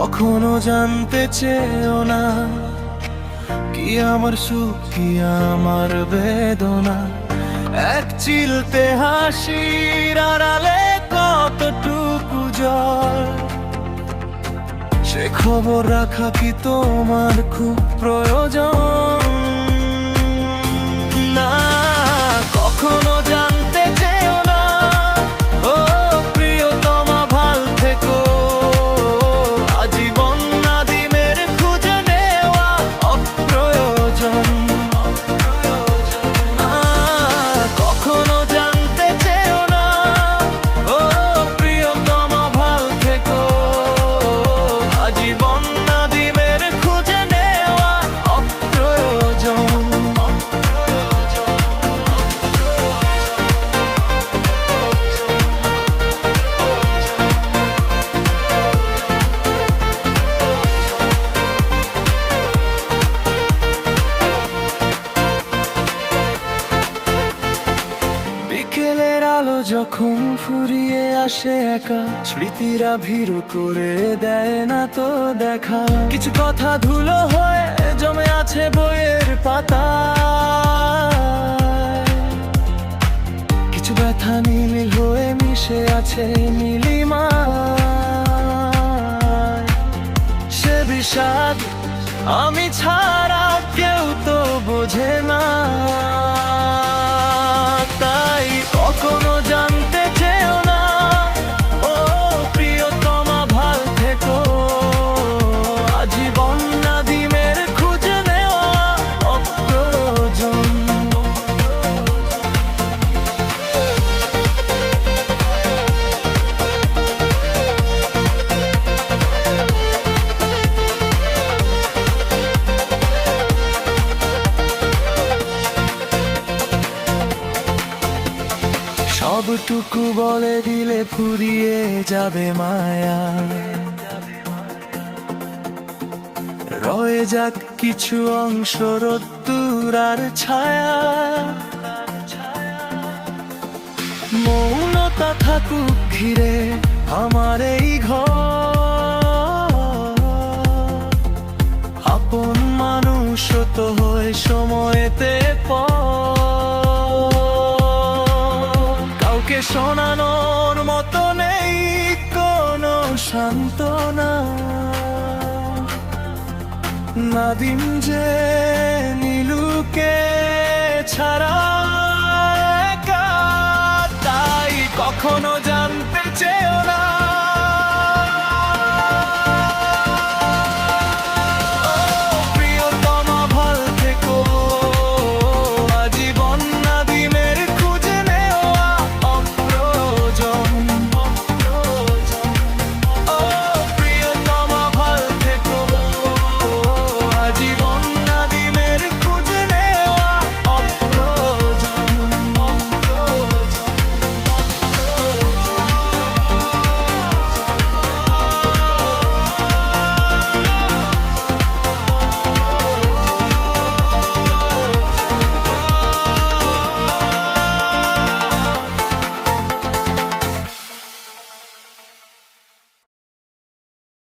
কখনো জানতে চেয়েও না কি আমার সুখ কি আমার বেদনা। এক চিলতে হাসির আড়ালে কতটুকু জল, সে খবর রাখা কি তোমার খুব প্রয়োজন? না, কখনো জানতে চেয়েও না ও প্রিয়তমা ভাল থেকো। আজীবন নাদিমের খুঁজে নেওয়া অপ্রয়োজন। কখনো জানতে চেয়েও না ও প্রিয়তমা ভাল থেকো। আজীবন নাদিমের খুঁজে নেওয়া অপ্রয়োজন। বিকেলের আলো যখন ফুরিয়ে আসে একা, স্মৃতিরা ভীরু করে দেয় না তো দেখা। কিছু কথা ধুলো হয়ে জমে আছে বইয়ের পাতা, কিছু ব্যথা নীল হয়ে মিশে আছে নীলিমায়। সে বিষাদ আমি ছাড়া কেউ তো বোঝে না, তাই কখনো জানতে চেয়েও না ও প্রিয়তমা ভাল থেকো। আজীবন নাদিমের খুঁজে নেওয়া অপ্রয়োজন। সবটুকু বলে দিলে ফুরিয়ে যাবে মায়া, রয়ে যাক কিছু অংশ রোদ্দুর আর ছায়া। মৌনতা থাকুক ঘিরে আমার এই ঘর, আপন মানুষ তো হয় সময়েতে কাউকে শোনানোর মতো নেই কোনো সান্ত্বনা। নাদিম যে নীলুকে ছাড়া একা, তাই কখনো জানতে চেয়েও না